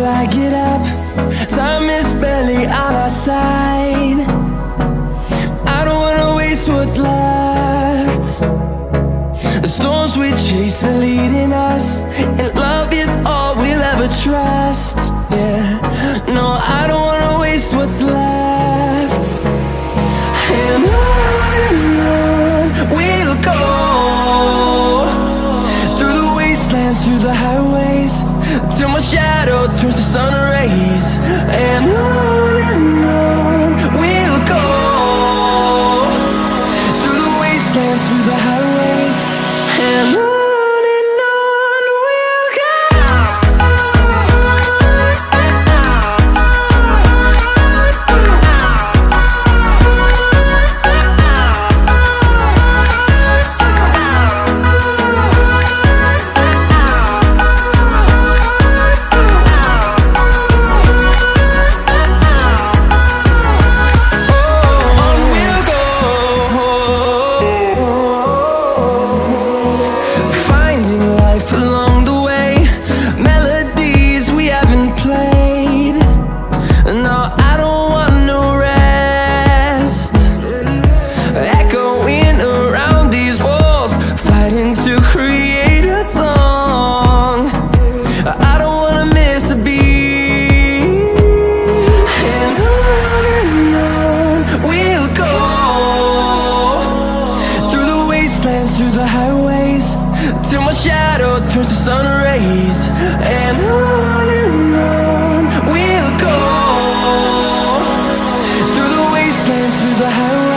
I get up. Time is barely on our side. I don't wanna waste what's left. The storms we chase are leading us, and love is all we'll ever trust. Yeah, no, I don't wanna waste what's left. And on we'll go, through the wastelands, through the highways, till my shadow turns to sun rays.